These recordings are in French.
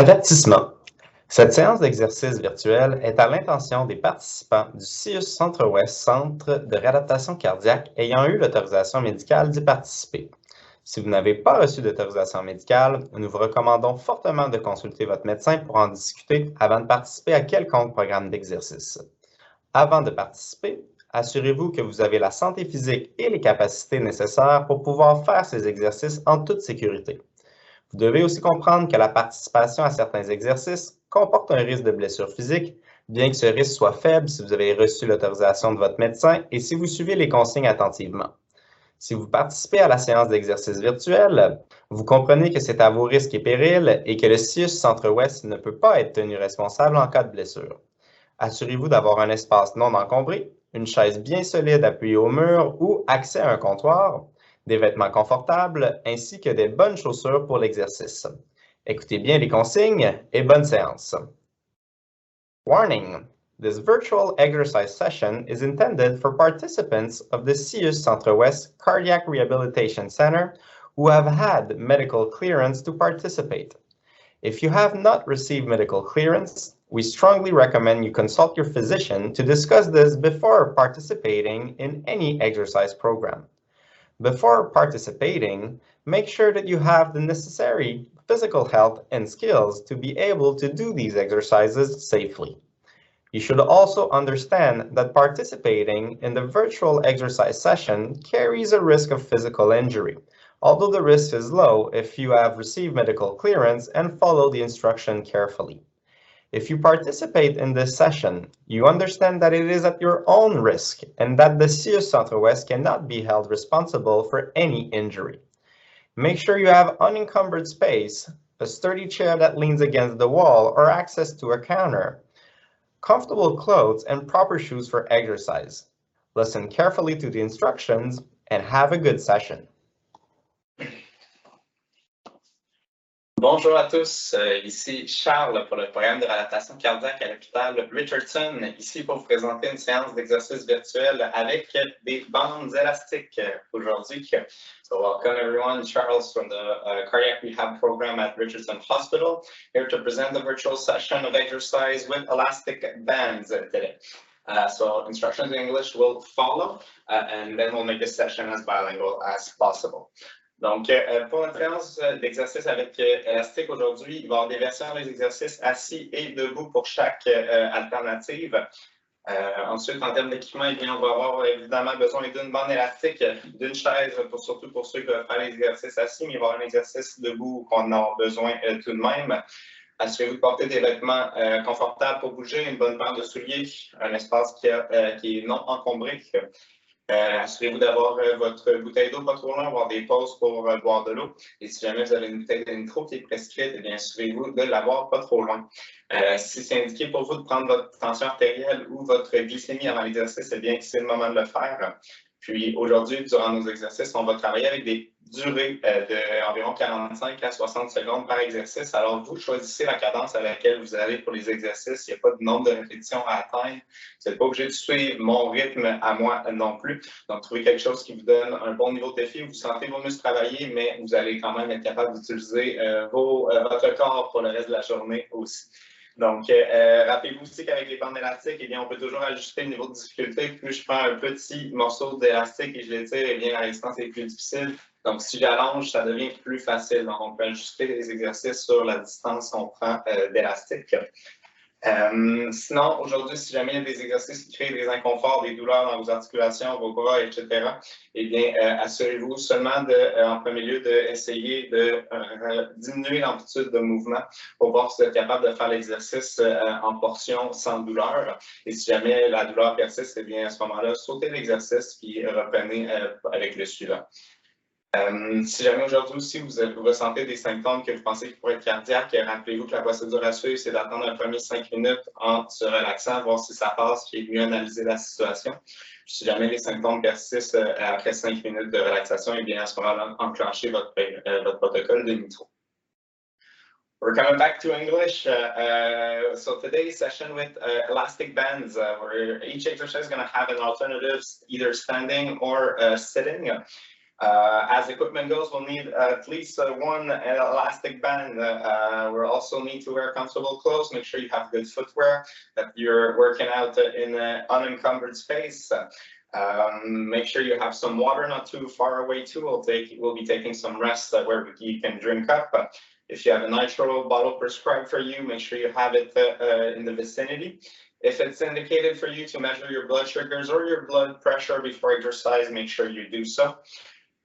Avertissement. Cette séance d'exercice virtuel est à l'intention des participants du CIUS Centre-Ouest, Centre de réadaptation cardiaque, ayant eu l'autorisation médicale d'y participer. Si vous n'avez pas reçu d'autorisation médicale, nous vous recommandons fortement de consulter votre médecin pour en discuter avant de participer à quelconque programme d'exercice. Avant de participer, assurez-vous que vous avez la santé physique et les capacités nécessaires pour pouvoir faire ces exercices en toute sécurité. Vous devez aussi comprendre que la participation à certains exercices comporte un risque de blessure physique, bien que ce risque soit faible si vous avez reçu l'autorisation de votre médecin et si vous suivez les consignes attentivement. Si vous participez à la séance d'exercice virtuel, vous comprenez que c'est à vos risques et périls et que le CIUS Centre-Ouest ne peut pas être tenu responsable en cas de blessure. Assurez-vous d'avoir un espace non encombré, une chaise bien solide appuyée au mur ou accès à un comptoir, des vêtements confortables ainsi que des bonnes chaussures pour l'exercice. Écoutez bien les consignes et bonne séance. Warning! This virtual exercise session is intended for participants of the CIUS Centre-Ouest Cardiac Rehabilitation Center who have had medical clearance to participate. If you have not received medical clearance, we strongly recommend you consult your physician to discuss this before participating in any exercise program. Before participating, make sure that you have the necessary physical health and skills to be able to do these exercises safely. You should also understand that participating in the virtual exercise session carries a risk of physical injury, although the risk is low if you have received medical clearance and follow the instruction carefully. If you participate in this session, you understand that it is at your own risk and that the CIUS Centre-Ouest cannot be held responsible for any injury. Make sure you have unencumbered space, a sturdy chair that leans against the wall or access to a counter, comfortable clothes, and proper shoes for exercise. Listen carefully to the instructions and have a good session. Bonjour à tous, ici Charles pour le programme de réadaptation cardiaque à l'hôpital Richardson, ici pour vous présenter une séance d'exercice virtuel avec des bandes élastiques aujourd'hui. So welcome everyone, Charles from the Cardiac Rehab Program at Richardson Hospital, here to present the virtual session of exercise with elastic bands today. So instructions in English will follow, and then we'll make this session as bilingual as possible. Donc, pour notre séance d'exercice avec élastique aujourd'hui, il va y avoir des versions des exercices assis et debout pour chaque alternative. Ensuite, en termes d'équipement, eh bien, on va avoir évidemment besoin d'une bande élastique, d'une chaise, surtout pour ceux qui veulent faire l'exercice assis, mais il va y avoir un exercice debout qu'on a besoin tout de même. Assurez-vous de porter des vêtements confortables pour bouger, une bonne paire de souliers, un espace qui est non encombré. Assurez-vous d'avoir votre bouteille d'eau pas trop loin, avoir des pauses pour boire de l'eau. Et si jamais vous avez une bouteille de nitro qui est prescrite, eh bien, assurez-vous de l'avoir pas trop loin. Si c'est indiqué pour vous de prendre votre tension artérielle ou votre glycémie avant l'exercice, eh bien, c'est le moment de le faire. Puis aujourd'hui, durant nos exercices, on va travailler avec des durées d'environ 45 à 60 secondes par exercice. Alors, vous choisissez la cadence à laquelle vous allez pour les exercices. Il n'y a pas de nombre de répétitions à atteindre. Vous n'êtes pas obligé de suivre mon rythme à moi non plus. Donc, trouvez quelque chose qui vous donne un bon niveau de défi, où vous sentez vos muscles travailler, mais vous allez quand même être capable d'utiliser votre corps pour le reste de la journée aussi. Donc, rappelez-vous aussi qu'avec les bandes élastiques, eh bien, on peut toujours ajuster le niveau de difficulté. Plus je prends un petit morceau d'élastique et je l'étire, eh bien, la résistance est plus difficile. Donc, si j'allonge, ça devient plus facile. Donc, on peut ajuster les exercices sur la distance qu'on prend d'élastique. Sinon, aujourd'hui, si jamais il y a des exercices qui créent des inconforts, des douleurs dans vos articulations, vos bras, etc., eh bien, assurez-vous seulement, en premier lieu, d'essayer de diminuer l'amplitude de mouvement pour voir si vous êtes capable de faire l'exercice en portions sans douleur. Et si jamais la douleur persiste, eh bien, à ce moment-là, sautez l'exercice puis reprenez avec le suivant. Si jamais aujourd'hui aussi vous ressentez des symptômes que vous pensez qui pourraient être cardiaques, rappelez-vous que la procédure à suivre, c'est d'attendre un premier 5 minutes en se relaxant, voir si ça passe, puis mieux analyser la situation. Puis, si jamais les symptômes persistent après 5 minutes de relaxation, eh bien à ce moment-là, enclenchez votre protocole de nitro. We're coming back to English. So today's session with elastic bands, where each exercise is going to have an alternative, either standing or sitting. As equipment goes, we'll need at least one elastic band. We'll also need to wear comfortable clothes. Make sure you have good footwear, that you're working out in an unencumbered space. Make sure you have some water not too far away too. We'll be taking some rest where you can drink up. If you have a nitro bottle prescribed for you, make sure you have it in the vicinity. If it's indicated for you to measure your blood sugars or your blood pressure before exercise, make sure you do so.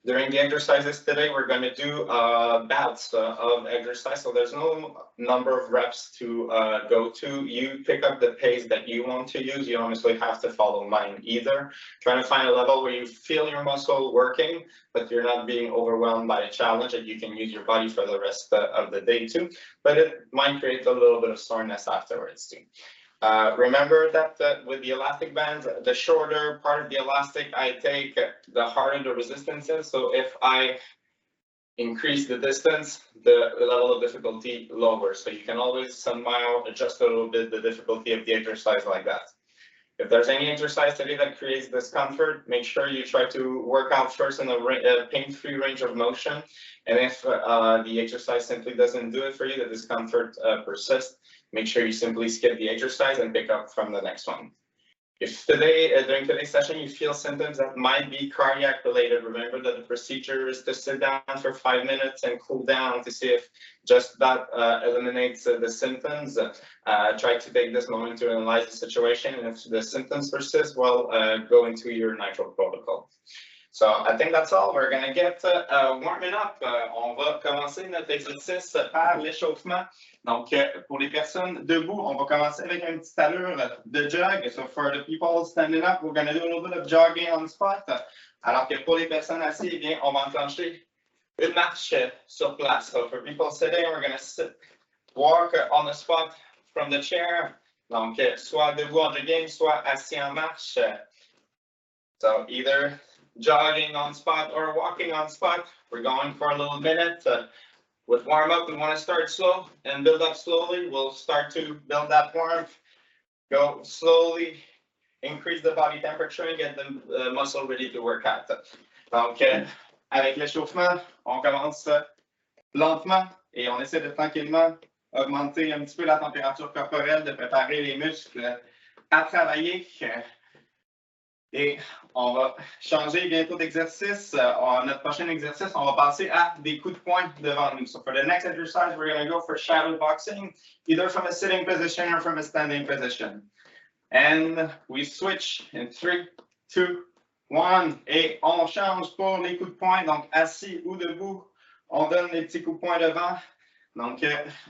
During the exercises today, we're going to do bouts of exercise. So there's no number of reps to go to. You pick up the pace that you want to use. You honestly have to follow mine either. Trying to find a level where you feel your muscle working, but you're not being overwhelmed by a challenge, and you can use your body for the rest of the day too. But it might create a little bit of soreness afterwards too. Remember that with the elastic bands, the shorter part of the elastic I take, the harder the resistance is. So if I increase the distance, the level of difficulty lowers. So you can always somehow adjust a little bit the difficulty of the exercise like that. If there's any exercise today that creates discomfort, make sure you try to work out first in a pain-free range of motion. And if the exercise simply doesn't do it for you, the discomfort persists, make sure you simply skip the exercise and pick up from the next one. If today, during today's session, you feel symptoms that might be cardiac related, remember that the procedure is to sit down for 5 minutes and cool down to see if just that eliminates the symptoms. Try to take this moment to analyze the situation, and if the symptoms persist, well, go into your nitro protocol. So I think that's all. We're going to get warming up. On va commencer notre exercice par l'échauffement. Donc, pour les personnes debout, on va commencer avec une petite allure de jog. So for the people standing up, we're going to do a little bit of jogging on the spot. Alors que pour les personnes assises, eh bien, on va enclencher une marche sur place. So for people sitting, we're going to walk on the spot from the chair. Donc, soit debout en jogging, soit assis en marche. So either jogging on spot or walking on spot. We're going for a little minute. With warm up, we want to start slow and build up slowly. We'll start to build that warmth. Go slowly, increase the body temperature and get the muscle ready to work out. Donc, avec l'échauffement, on commence lentement et on essaie de tranquillement augmenter un petit peu la température corporelle, de préparer les muscles à travailler. Et on va changer bientôt d'exercice. Notre prochain exercice, on va passer à des coups de poing devant nous. So for the next exercise, we're going to go for shadow boxing, either from a sitting position or from a standing position. And we switch in 3, 2, 1. Et on change pour les coups de poing. Donc, assis ou debout, on donne les petits coups de poing devant. Donc,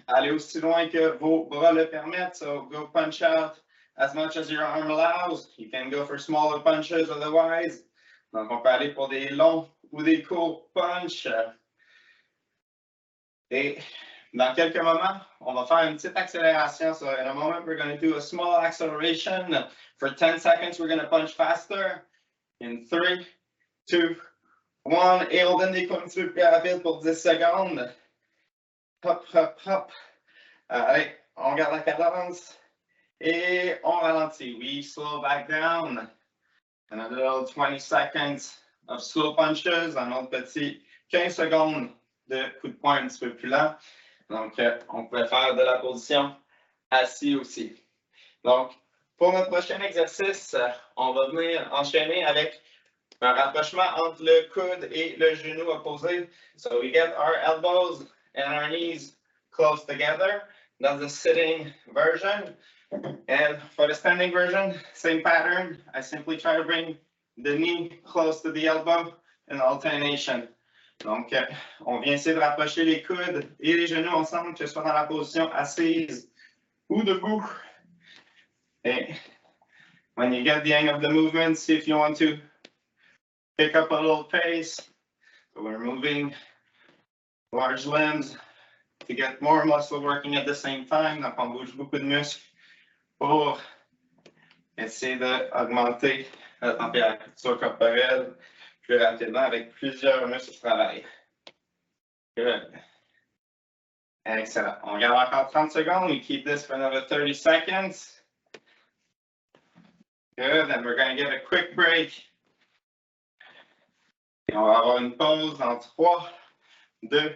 allez aussi loin que vos bras le permettent. So go punch out as much as your arm allows. You can go for smaller punches otherwise. Donc, on peut aller pour des longs ou des courts punches. Et dans quelques moments, on va faire une petite accélération. So in a moment, we're going to do a small acceleration. For 10 seconds, we're going to punch faster. In 3, 2, 1. Et on donne des coups un petit peu plus rapides pour 10 secondes. Hop, hop, hop. Allez, on garde la cadence. Et on ralentit. We slow back down. And a little 20 seconds of slow punches. Un autre petit 15 secondes de coups de poing un petit peu plus lent. Donc, on peut faire de la position assis aussi. Donc, pour notre prochain exercice, on va venir enchaîner avec un rapprochement entre le coude et le genou opposé. So we get our elbows and our knees close together. That's the sitting version. And for the standing version, same pattern. I simply try to bring the knee close to the elbow in alternation. Donc, on vient essayer de rapprocher les coudes et les genoux ensemble, que ce soit dans la position assise ou debout. And when you get the hang of the movement, see if you want to pick up a little pace. So we're moving large limbs to get more muscle working at the same time. Donc, on bouge beaucoup de muscles pour essayer d'augmenter la température corporelle plus rapidement avec plusieurs muscles qui travaillent. Good. Excellent. On garde encore 30 secondes. We keep this for another 30 seconds. Good. And we're going to get a quick break. Et on va avoir une pause dans 3, 2,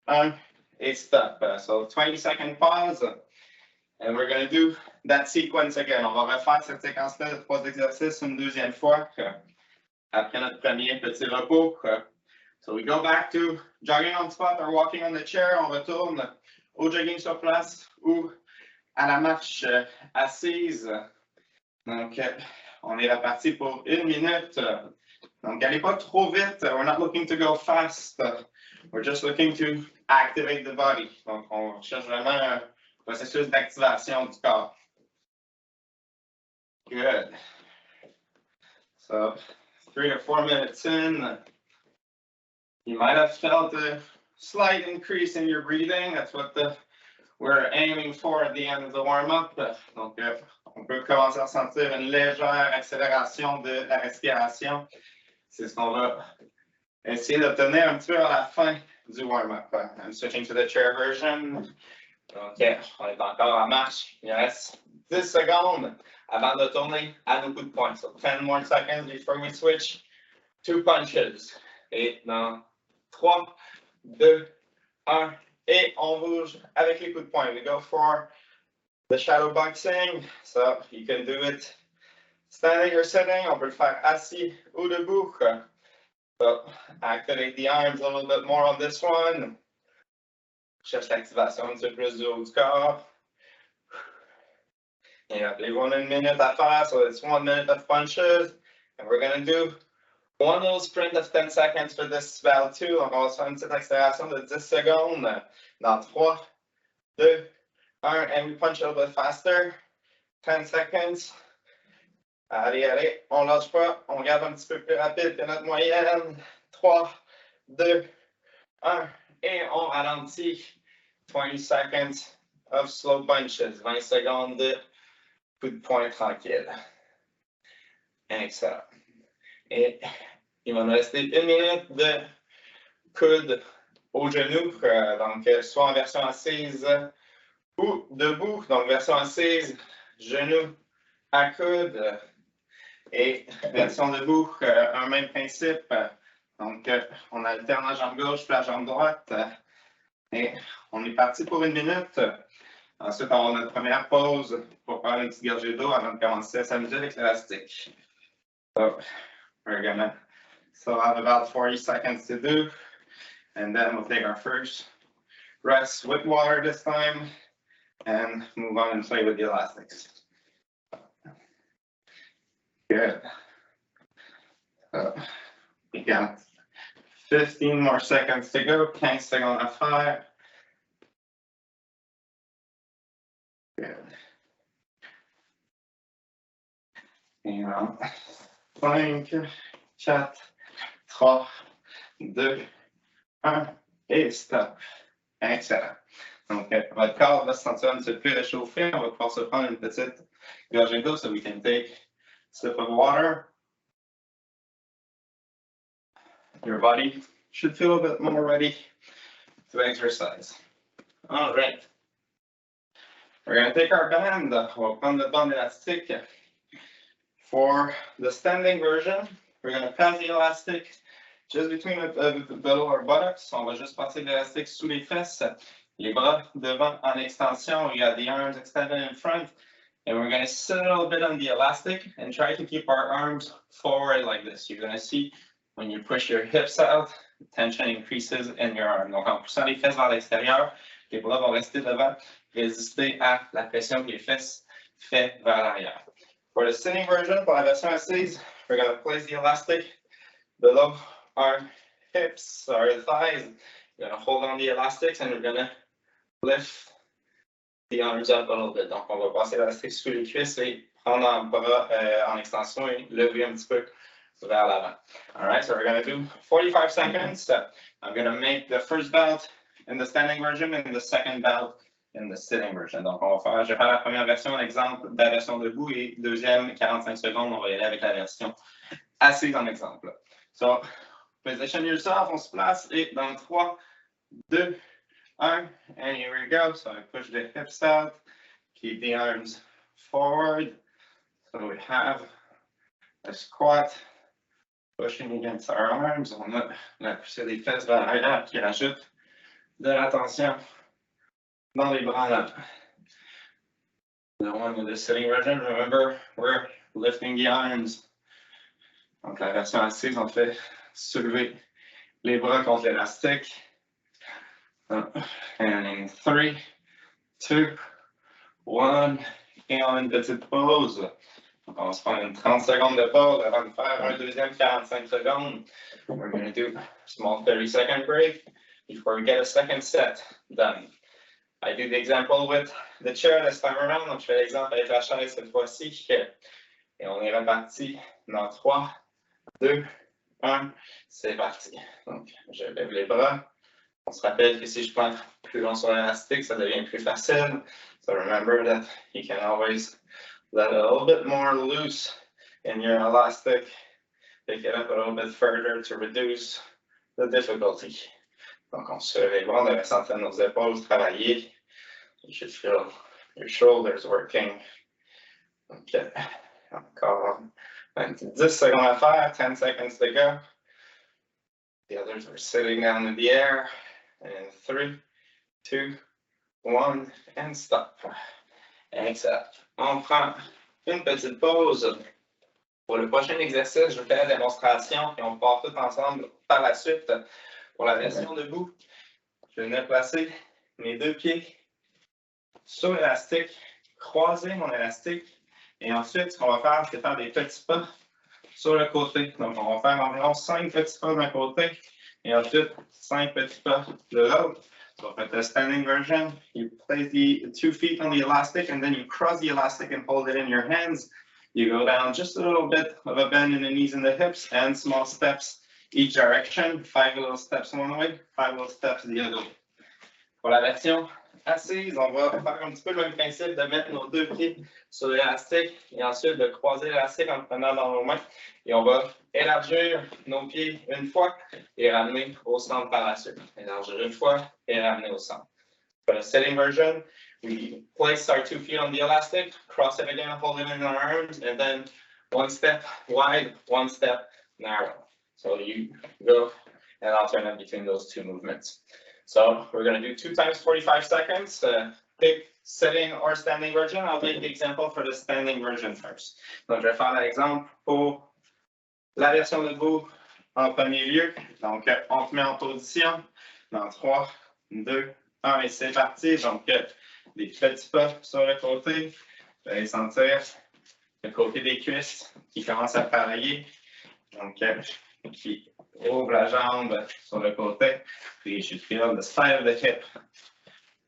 1, et stop. So 20-second pause. And we're going to do that sequence again. On va refaire cette séquence-là de 3 exercices une deuxième fois après notre premier petit repos. So we go back to jogging on spot or walking on the chair. On retourne au jogging sur place ou à la marche assise. Donc, on est reparti pour 1 minute. Donc, allez pas trop vite. We're not looking to go fast. We're just looking to activate the body. Donc, on cherche vraiment un processus d'activation du corps. Good. So, 3 to 4 minutes in, you might have felt a slight increase in your breathing. That's what we're aiming for at the end of the warm-up. Donc, on peut commencer à sentir une légère accélération de la respiration. C'est ce qu'on va essayer d'obtenir un petit peu à la fin du warm-up. I'm switching to the chair version. OK, on est encore en marche. Il reste 10 secondes avant de tourner à nos coups de poing. So 10 more seconds before we switch to punches. Et dans 3, 2, 1, et on bouge avec les coups de poing. We go for the shadow boxing. So you can do it standing or sitting. On peut le faire assis ou debout. So activate the arms a little bit more on this one. Cherche l'activation un petit peu plus du haut du corps. Et rappelez-vous, on a 1 minute à faire, so it's 1 minute of punches. And we're going to do one little sprint of 10 seconds for this battle too. Donc, on va se faire une petite accélération de 10 secondes. Dans 3, 2, 1, and we punch a little bit faster. 10 seconds. Allez, allez, on lâche pas. On regarde un petit peu plus rapide que notre moyenne. 3, 2, 1, et on ralentit. 20 seconds of slow punches. 20 secondes de coups de poing tranquille. Excellent. Et il va nous rester 1 minute de coude au genou. Donc, soit en version assise ou debout. Donc, version assise, genou à coude. Et version debout, un même principe. Donc, on alterne la jambe gauche puis la jambe droite. Et on est parti pour 1 minute. Ensuite, on a notre première pause pour faire une petite gorgée d'eau avant de commencer à s'amuser avec l'élastique. So, we're gonna still have about 40 seconds to do. And then we'll take our first rest with water this time and move on and play with the elastics. Good. We got 15 more seconds to go. 15 secondes à faire. Good. Et 5, 4, 3, 2, 1, et stop. Excellent. Donc, votre corps va se sentir un petit peu plus réchauffé. On va pouvoir se prendre une petite gorgée d'eau so we can take a sip of water. Your body should feel a bit more ready to exercise. All right. We're going to take our band. On va prendre le band élastique. For the standing version, we're going to pass the elastic just between below our buttocks. On va juste passer l'élastique sous les fesses. Les bras devant en extension. We got the arms extended in front. And we're going to sit a little bit on the elastic and try to keep our arms forward like this. You're going to see when you push your hips out, tension increases in your arm. Donc, en poussant les fesses vers l'extérieur, les bras vont rester devant, résister à la pression que les fesses fait vers l'arrière. For the sitting version, pour la version assise, we're going to place the elastic below our hips, our thighs. We're going to hold on the elastics and we're going to lift the arms up a little bit. Donc, on va passer l'élastique sous les cuisses et prendre un bras en extension et lever un petit peu vers l'avant. All right, so we're going to do 45 seconds. I'm going to make the first bout in the standing version and the second bout in the sitting version. Donc, je vais faire la première version, l'exemple de la version debout, et deuxième, 45 secondes, on va y aller avec la version assise en exemple. So, position yourself, on se place, et dans 3, 2, 1, and here we go. So I push the hips out, keep the arms forward. So we have a squat pushing against our arms. On a la poussée des fesses vers l'arrière qui rajoute de la tension dans les bras là. The one with the sitting version, remember, we're lifting the arms. Donc la version assise, on fait soulever les bras contre l'élastique. And in 3, 2, 1, et on a une petite pause. On va se prendre une 30 secondes de pause avant de faire un deuxième 45 secondes. We're going to do a small 30-second break before we get a second set done. I do the example with the chair this time around. Donc, je fais l'exemple avec la chaise cette fois-ci. Et on est reparti dans 3, 2, 1. C'est parti. Donc, je lève les bras. On se rappelle que si je prends plus long sur l'élastique, ça devient plus facile. So remember that you can always let a little bit more loose in your elastic. Pick it up a little bit further to reduce the difficulty. Donc, on se lève les bras, on devrait sentir nos épaules travailler. You should feel your shoulders working. OK. Encore 10 secondes à faire, 10 seconds to go. The others are sitting down in the air. And 3, 2, 1, and stop. Exhale. On prend une petite pause. Pour le prochain exercice, je fais la démonstration et on part tout ensemble par la suite. Pour la version debout, je vais venir placer mes deux pieds sur l'élastique, croiser mon élastique et ensuite, ce qu'on va faire, c'est faire des petits pas sur le côté. Donc, on va faire environ 5 petits pas d'un côté et ensuite 5 petits pas de l'autre. So for the standing version, you place the 2 feet on the elastic and then you cross the elastic and hold it in your hands. You go down just a little bit of a bend in the knees and the hips and small steps each direction. 5 little steps one way, 5 little steps the other way. Pour la version assise, on va faire un petit peu le même principe de mettre nos deux pieds sur l'élastique et ensuite de croiser l'élastique en le prenant dans nos mains. Et on va élargir nos pieds une fois et ramener au centre par la suite. Élargir une fois et ramener au centre. For the sitting version, we place our 2 feet on the elastic, cross it again, hold it in our arms, and then 1 step wide, 1 step narrow. So you go and alternate between those 2 movements. So we're going to do 2 times 45 seconds. Pick sitting or standing version. I'll make the example for the standing version first. Donc, je vais faire l'exemple pour la version debout en premier lieu. Donc, on se met en position dans 3, 2, 1 et c'est parti. Donc, des petits pas sur le côté. Vous allez sentir le côté des cuisses qui commence à travailler. Donc, qui ouvre la jambe sur le côté. Puis, you should feel the side of the hip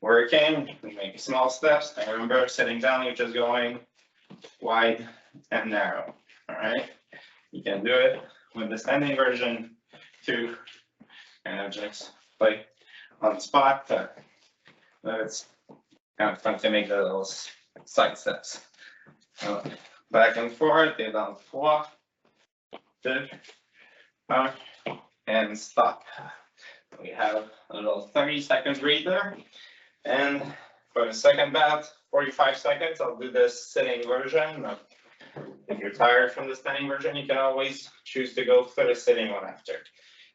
working. We make small steps. And remember, sitting down, you're just going wide and narrow. All right? You can do it with the standing version too. And just play on the spot. It's kind of fun to make the little side steps. Back and forth, et dans 3, 2, 1, and stop. We have a little 30-second breather. And for the second bout, 45 seconds, I'll do the sitting version. If you're tired from the standing version, you can always choose to go for the sitting one after.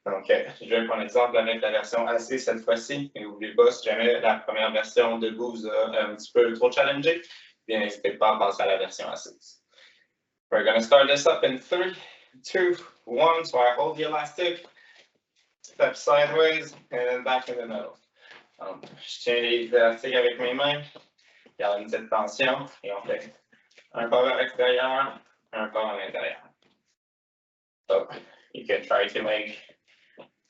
Donc, je vais prendre l'exemple avec la version assise cette fois-ci. Et n'oubliez pas, si jamais la première version debout vous a un petit peu trop challengé, bien n'hésitez pas à passer à la version assise. We're going to start this up in 3, 2, 1. So I hold the elastic, step sideways, and then back in the middle. Je tiens l'élastique avec mes mains, garde une petite tension, et on fait un pas vers l'extérieur, un pas à l'intérieur. So you can try to make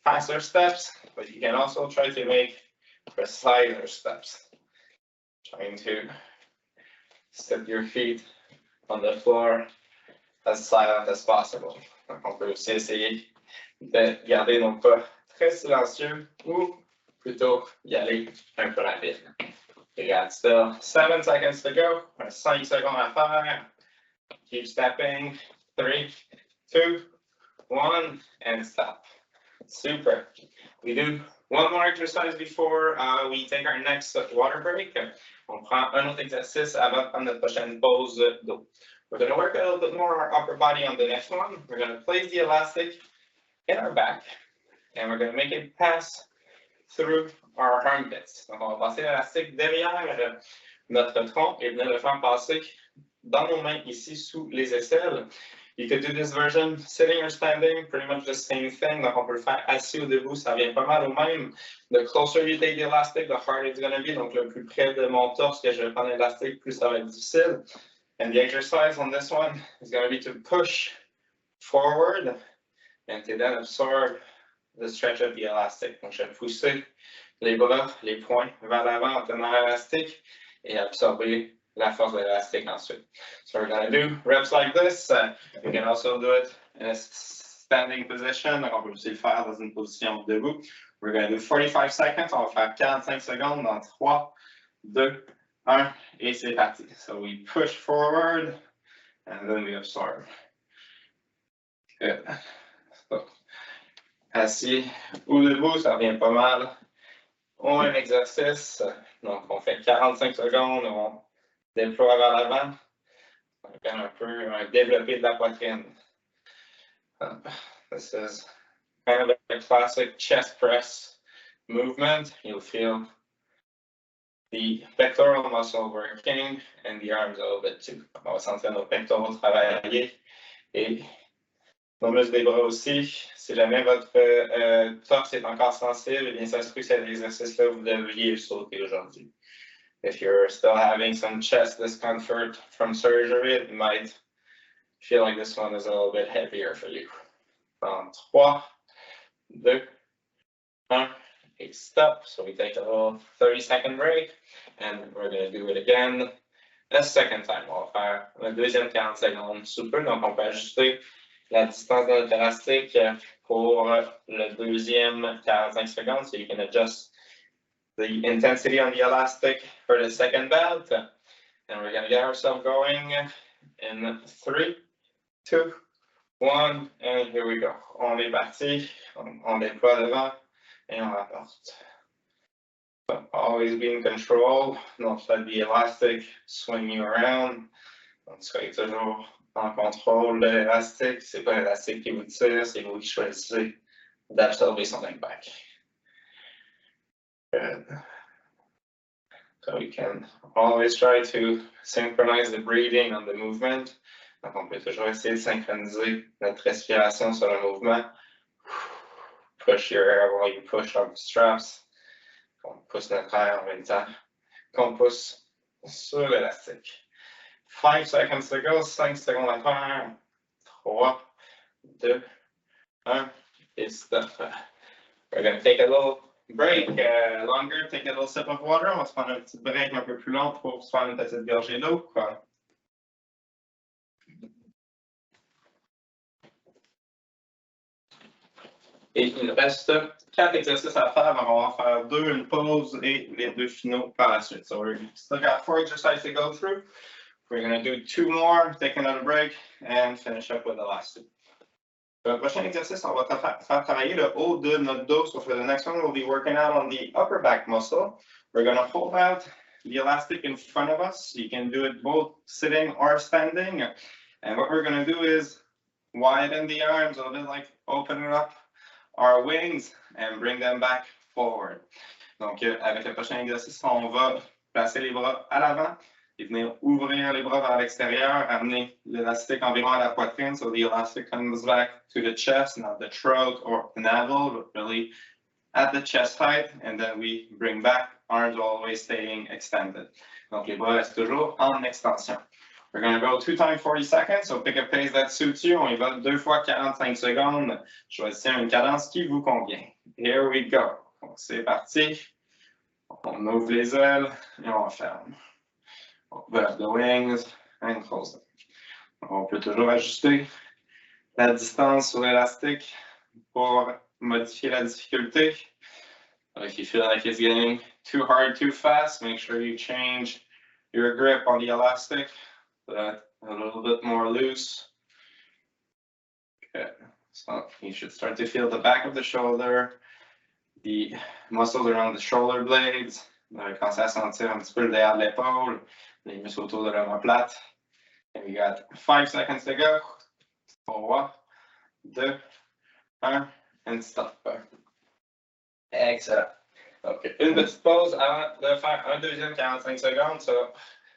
faster steps, but you can also try to make preciser steps. Trying to set your feet on the floor as silent as possible. Donc, on peut aussi essayer de garder nos pas très silencieux ou plutôt y aller un peu rapide. You got still 7 seconds to go. 5 secondes à faire. Keep stepping. 3, 2, 1, and stop. Super. We do one more exercise before we take our next water break. On prend un autre exercice avant de prendre notre prochaine pause d'eau. We're going to work a little bit more our upper body on the next one. We're going to place the elastic in our back, and we're going to make it pass through our armpits. Donc, on va passer l'élastique derrière notre tronc et venir le faire passer dans nos mains ici sous les aisselles. You could do this version sitting or standing, pretty much the same thing. Donc, on peut le faire assis ou debout, ça revient pas mal au même. The closer you take the elastic, the harder it's going to be. Donc, le plus près de mon torse que je vais prendre l'élastique, plus ça va être difficile. And the exercise on this one is going to be to push forward and to then absorb the stretch of the elastic. Donc, je vais pousser les bras, les poings vers l'avant en tenant l'élastique et absorber la force de l'élastique ensuite. So we're going to do reps like this. You can also do it in a standing position. Donc, on peut aussi le faire dans une position debout. We're going to do 45 seconds. On va faire 45 secondes dans 3, 2, 1, et c'est parti. So we push forward and then we absorb. Good. So, assis ou debout, ça revient pas mal au même exercice. Donc, on fait 45 secondes, on déploie vers l'avant. On fait un peu un développé de la poitrine. This is kind of a classic chest press movement. You'll feel the pectoral muscle working and the arms a little bit too. On va sentir nos pectoraux travailler et nos muscles des bras aussi. Si jamais votre torse est encore sensible, eh bien, ça se peut que cet exercice-là, vous devriez le sauter aujourd'hui. If you're still having some chest discomfort from surgery, it might feel like this one is a little bit heavier for you. En 3, 2, 1, et stop. So we take a little 30-second break, and we're going to do it again a second time. On va faire un deuxième 40 secondes sous peu, donc on peut ajuster la distance de notre élastique pour le deuxième 45 secondes, so you can adjust the intensity on the elastic for the second bout. And we're going to get ourselves going in 3, 2, 1, and here we go. On est parti, on déploie devant et on rapporte. So always be in control, don't let the elastic swing you around. Donc soyez toujours en contrôle de l'élastique. C'est pas l'élastique qui vous tire, c'est vous qui choisissez d'absorber son impact. Good. So we can always try to synchronize the breathing on the movement. Donc, on peut toujours essayer de synchroniser notre respiration sur le mouvement. Push your air while you push on the straps. On pousse notre air en même temps qu'on pousse sur l'élastique. 5 seconds to go, 5 secondes à faire. 3, 2, 1, et stop. We're going to take a little break longer, take a little sip of water. On va se prendre un petit break un peu plus long pour se faire une petite gorgée d'eau. Et il nous reste 4 exercices à faire. Donc on va en faire 2, une pause et les 2 finaux par la suite. So we're still got 4 exercises to go through. We're going to do 2 more, take another break, and finish up with the last 2. Le prochain exercice, on va faire travailler le haut de notre dos. So for the next one, we'll be working out on the upper back muscle. We're going to hold out the elastic in front of us. You can do it both sitting or standing. And what we're going to do is widen the arms a little bit, like open up our wings and bring them back forward. Donc, avec le prochain exercice, on va placer les bras à l'avant et venir ouvrir les bras vers l'extérieur, amener l'élastique environ à la poitrine, so the elastic comes back to the chest, not the throat or the navel, but really at the chest height, and then we bring back, arms always staying extended. Donc, les bras restent toujours en extension. We're going to go 2 times 40 seconds, so pick a pace that suits you. On y va 2 fois 45 secondes. Choisissez une cadence qui vous convient. Here we go. C'est parti. On ouvre les ailes et on ferme. Open up the wings and close them. On peut toujours ajuster la distance sur l'élastique pour modifier la difficulté. If you feel like it's getting too hard too fast, make sure you change your grip on the elastic. That a little bit more loose. Okay, so you should start to feel the back of the shoulder, the muscles around the shoulder blades. Commencez à sentir un petit peu le derrière de l'épaule, les muscles autour de l'omoplate. And we got 5 seconds to go. 3, 2, 1, and stop. Excellent. OK. Une petite pause avant de faire un deuxième 45 secondes. So,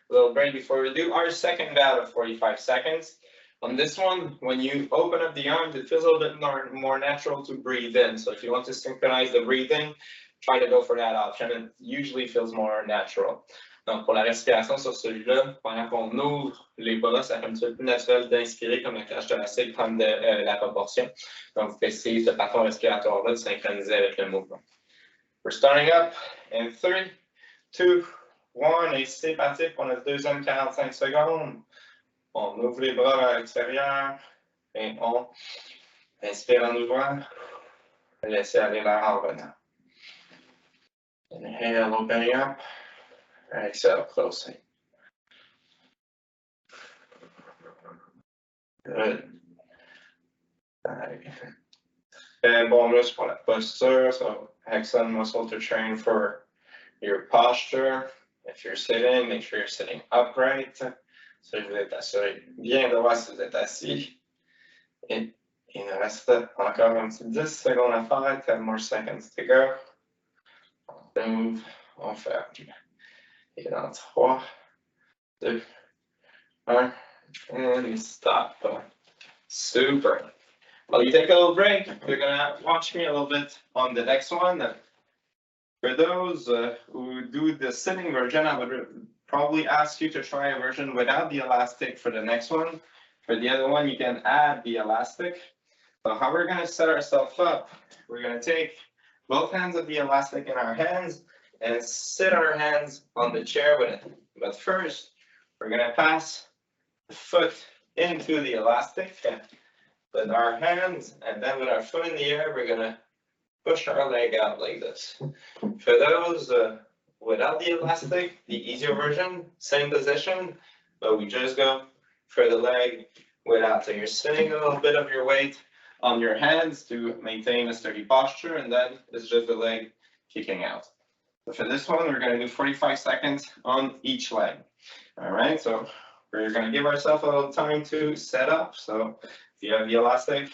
a little break before we do our second bout of 45 seconds. On this one, when you open up the arms, it feels a little bit more natural to breathe in. So if you want to synchronize the breathing, try to go for that option. It usually feels more natural. Donc, pour la respiration sur celui-là, pendant qu'on ouvre les bras, ça fait un petit peu plus naturel d'inspirer comme la cage thoracique, prendre la proportion. Donc, vous essayez ce patron respiratoire-là de synchroniser avec le mouvement. We're starting up in 3, 2, 1, et c'est parti pour notre deuxième 45 secondes. On ouvre les bras vers l'extérieur et on inspire en ouvrant. Laissez aller l'air en revenant. Inhale, opening up. Exhale, closing. Good. Très bon muscle pour la posture. So, excellent muscle to train for your posture. If you're sitting, make sure you're sitting upright. So, vous êtes assuré bien droit si vous êtes assis. Et il nous reste encore un petit 10 secondes à faire. 10 more seconds to go. On move, on ferme. Et dans 3, 2, 1, and stop. Super. While you take a little break, you're going to watch me a little bit on the next one. For those who do the sitting version, I would probably ask you to try a version without the elastic for the next one. For the other one, you can add the elastic. So how we're going to set ourselves up, we're going to take both hands of the elastic in our hands and sit our hands on the chair with it. But first, we're going to pass the foot into the elastic with our hands, and then with our foot in the air, we're going to push our leg out like this. For those without the elastic, the easier version, same position, but we just go for the leg without. So you're sitting a little bit of your weight on your hands to maintain a sturdy posture, and then it's just the leg kicking out. So for this one, we're going to do 45 seconds on each leg. All right, so we're going to give ourselves a little time to set up. So if you have the elastic,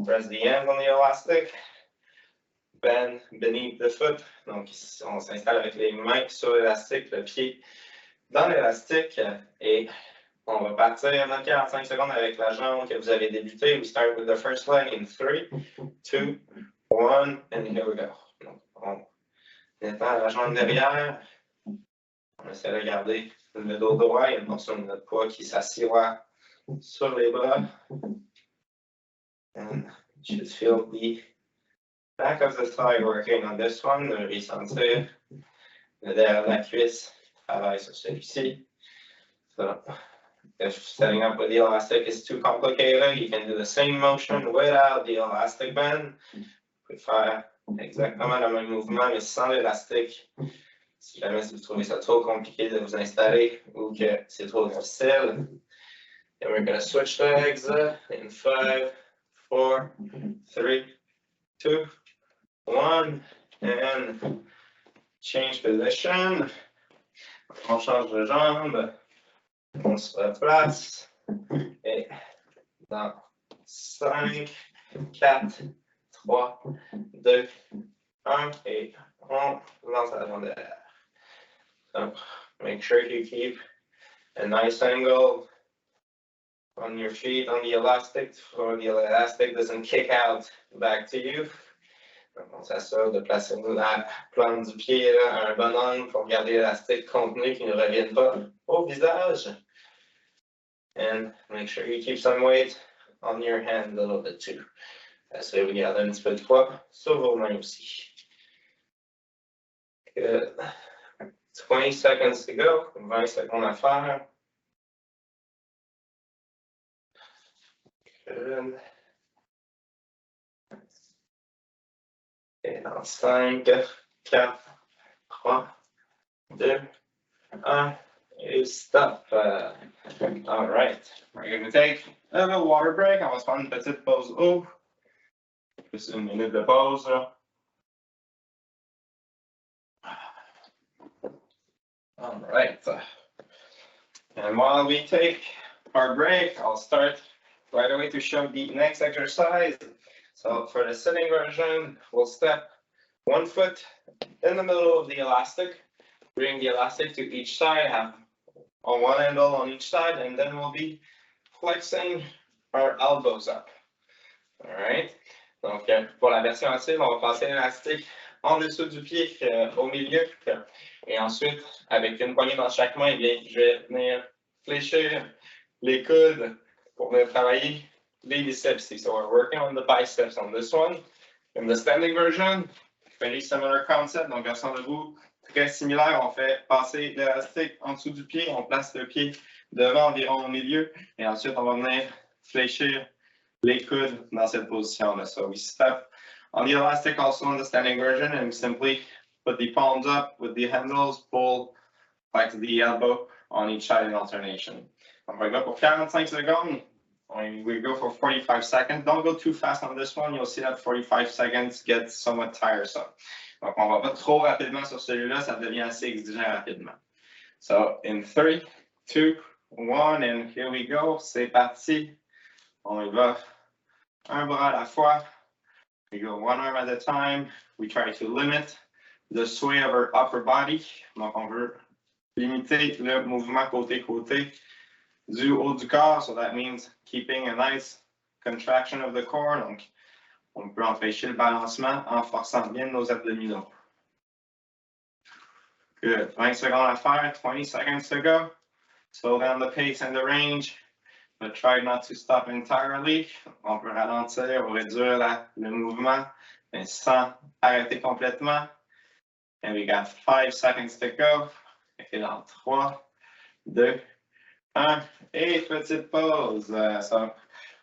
press the end on the elastic, bend beneath the foot. Donc, on s'installe avec les mains sur l'élastique, le pied dans l'élastique, et on va partir dans 45 secondes avec la jambe que vous avez débuté. We start with the first leg in 3, 2, 1, and here we go. Donc, on étend la jambe derrière. On essaie de garder le dos droit. Il y a une portion de notre poids qui s'assied sur les bras. And you should feel the back of the thigh working on this one. De ressentir le derrière de la cuisse travaille sur celui-ci. So, if setting up with the elastic is too complicated, you can do the same motion without the elastic band. Vous pouvez faire exactement le même mouvement, mais sans l'élastique. Si jamais vous trouvez ça trop compliqué de vous installer ou que c'est trop difficile. And we're going to switch legs in 5, 4, 3, 2, 1, and change position. On change de jambe. On se replace. Et dans 5, 4, 3, 2, 1, et on lance la jambe derrière. So make sure you keep a nice angle on your feet on the elastic, so the elastic doesn't kick out back to you. Donc, on s'assure de placer la plante du pied là, à un bon angle pour garder l'élastique contenu qui ne revienne pas au visage. And make sure you keep some weight on your hand a little bit too. Assurez vous gardez un petit peu de poids sur vos mains aussi. Good. 20 seconds to go. 20 secondes à faire. Good. Et dans 5, 4, 3, 2, 1, et stop. All right. We're going to take a little water break. On va se faire une petite pause eau. Juste une minute de pause. All right. And while we take our break, I'll start right away to show the next exercise. So for the sitting version, we'll step 1 foot in the middle of the elastic, bring the elastic to each side, have on one handle on each side, and then we'll be flexing our elbows up. All right. Donc, pour la version active, on va passer l'élastique en dessous du pied au milieu. Et ensuite, avec une poignée dans chaque main, eh bien, je vais venir fléchir les coudes pour venir travailler les biceps. So we're working on the biceps on this one. In the standing version, very similar concept. Donc, version debout, très similaire. On fait passer l'élastique en dessous du pied. On place le pied devant environ au milieu. Et ensuite, on va venir fléchir les coudes dans cette position-là. So we step on the elastic also in the standing version, and we simply put the palms up with the handles, pull back to the elbow on each side in alternation. On va go pour 45 secondes. We go for 45 seconds. Don't go too fast on this one. You'll see that 45 seconds gets somewhat tiresome. Donc, on va pas trop rapidement sur celui-là. Ça devient assez exigeant rapidement. So, in 3, 2, 1, and here we go. C'est parti. On y va. Un bras à la fois. We go one arm at a time. We try to limit the sway of our upper body. Donc, on veut limiter le mouvement côté-côté du haut du corps. So that means keeping a nice contraction of the core. Donc, on peut empêcher le balancement en forçant bien nos abdominaux. Good. 20 secondes à faire. 20 seconds to go. Slow down the pace and the range. But try not to stop entirely. On peut ralentir ou réduire le mouvement, mais sans arrêter complètement. And we got 5 seconds to go. Et dans 3, 2, 1. Et petite pause. So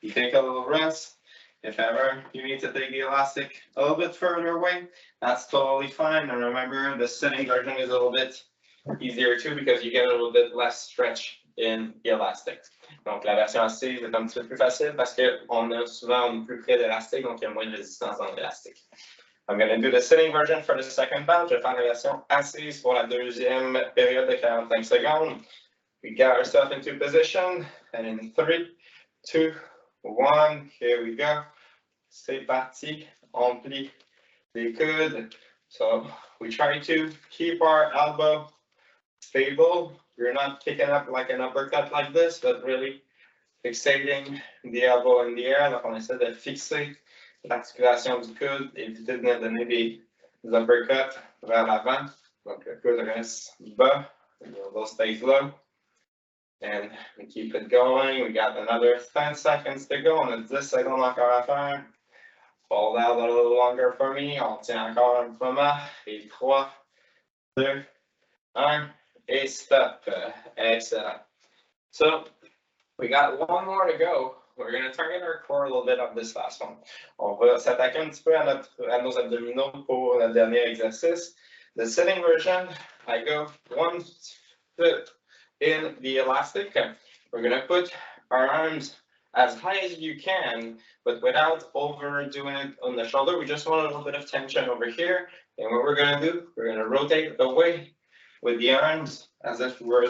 you take a little rest. If ever you need to take the elastic a little bit further away, that's totally fine. And remember, the sitting version is a little bit easier too because you get a little bit less stretch in the elastic. Donc, la version assise est un petit peu plus facile parce qu'on a souvent plus près d'élastique, donc il y a moins de résistance dans l'élastique. I'm going to do the sitting version for the second bout. Je vais faire la version assise pour la deuxième période de 45 secondes. We get ourselves into position, and in 3, 2, 1, here we go. C'est parti. On plie les coudes. So, we try to keep our elbow stable. You're not kicking up like an uppercut like this, but really fixating the elbow in the air. Donc, on essaie de fixer l'articulation du coude, éviter de donner des uppercuts vers l'avant. Donc, le coude reste bas, the elbow stays low. And we keep it going. We got another 10 seconds to go. On a 10 secondes encore à faire. Hold out a little longer for me. On tient encore un moment. Et 3, 2, 1. Et stop. Excellent. So we got one more to go. We're going to target our core a little bit on this last one. On va s'attaquer un petit peu à nos abdominaux pour le dernier exercice. The sitting version, I go 1 foot in the elastic. We're going to put our arms as high as you can, but without overdoing it on the shoulder. We just want a little bit of tension over here. And what we're going to do, we're going to rotate away with the arms as if we're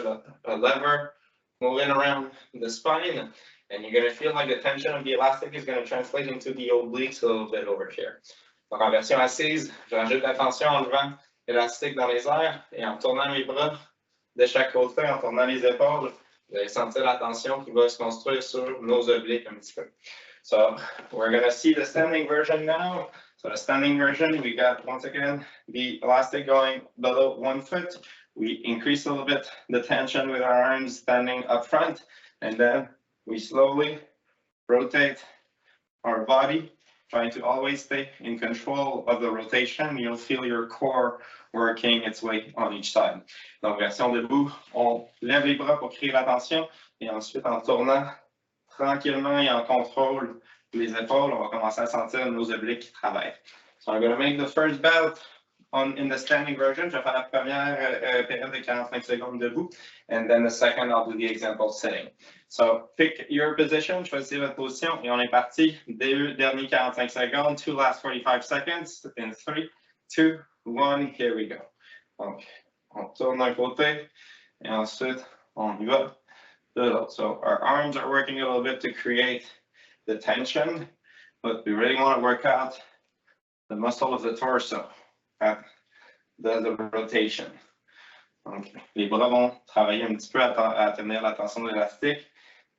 a lever moving around the spine, and you're going to feel like the tension of the elastic is going to translate into the obliques a little bit over here. Donc en version assise, j'ajoute la tension en levant l'élastique dans les airs et en tournant mes bras de chaque côté, en tournant les épaules, vous allez sentir la tension qui va se construire sur nos obliques un petit peu. So we're going to see the standing version now. So the standing version, we got, once again, the elastic going below 1 foot. We increase a little bit the tension with our arms standing up front, and then we slowly rotate our body, trying to always stay in control of the rotation. You'll feel your core working its way on each side. Donc, version debout, on lève les bras pour créer la tension, et ensuite, en tournant tranquillement et en contrôle les épaules, on va commencer à sentir nos obliques qui travaillent. So I'm going to make the first bout in the standing version. Je vais faire la première période de 45 secondes debout, and then the second, I'll do the example sitting. So pick your position, choisissez votre position, et on est parti. Deux derniers 45 secondes, two last 45 seconds, in 3, 2, 1, here we go. Donc, on tourne d'un côté, et ensuite, on y va. So our arms are working a little bit to create the tension, but we really want to work out the muscle of the torso that does the rotation. Donc, les bras vont travailler un petit peu à tenir la tension de l'élastique,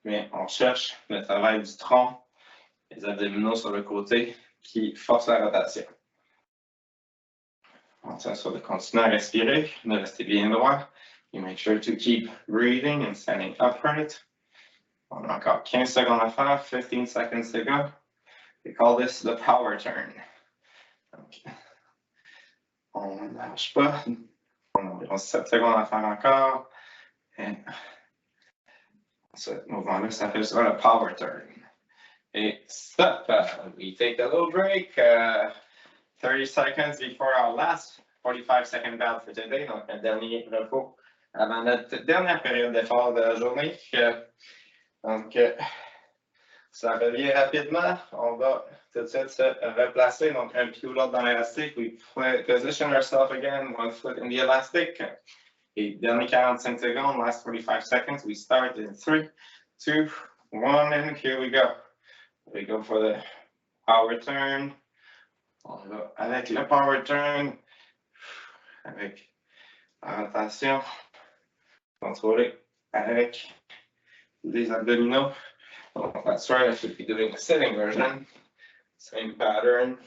mais on cherche le travail du tronc, les abdominaux sur le côté qui forcent la rotation. On s'assure de continuer à respirer, de rester bien droit. You make sure to keep breathing and standing upright. On a encore 15 secondes à faire, 15 seconds to go. We call this the power turn. Donc, on ne lâche pas. On a environ 7 secondes à faire encore. Et ce mouvement-là s'appelle ça le power turn. Et stop. We take a little break. 30 seconds before our last 45-second bout for today. Donc, un dernier repos avant notre dernière période d'effort de la journée. Donc, ça revient rapidement. On va tout de suite se replacer. Donc, un pied ou l'autre dans l'élastique. We position ourselves again, one foot in the elastic. Et dernier 45 secondes, last 45 seconds. We start in 3, 2, 1, and here we go. We go for the power turn. On va avec le power turn, avec la rotation, contrôlée avec les abdominaux. Oh, that's right, I should be doing the sitting version. Same pattern.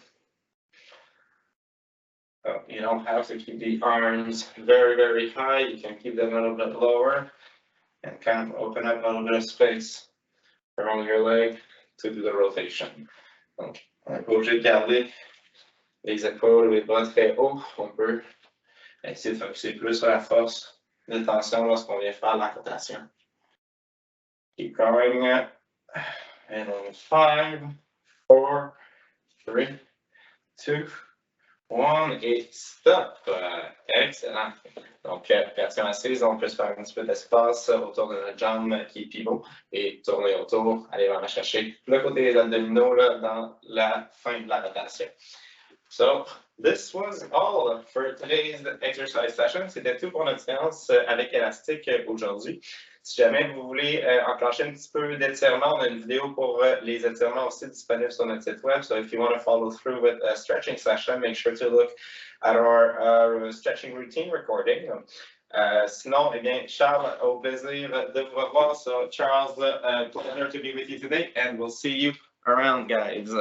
Oh, you don't have to keep the arms very, very high. You can keep them a little bit lower and kind of open up a little bit of space around your leg to do the rotation. Donc, on n'est pas obligé de garder les épaules, les bras très hauts. On peut essayer de focuser plus sur la force de tension lorsqu'on vient faire la rotation. Keep going. And on 5, 4, 3, 2, 1, et stop. Excellent. Donc, version assise, on peut se faire un petit peu d'espace autour de notre jambe qui est pivot et tourner autour, aller vraiment chercher le côté des abdominaux là, dans la fin de la rotation. So, this was all for today's exercise session. C'était tout pour notre séance avec élastique aujourd'hui. Si jamais vous voulez enclencher un petit peu d'étirement, on a une vidéo pour les étirements aussi disponible sur notre site web. So if you want to follow through with a stretching session, make sure to look at our stretching routine recording. Sinon, eh bien, Charles, au plaisir de vous revoir. So, Charles, pleasure to be with you today, and we'll see you around, guys.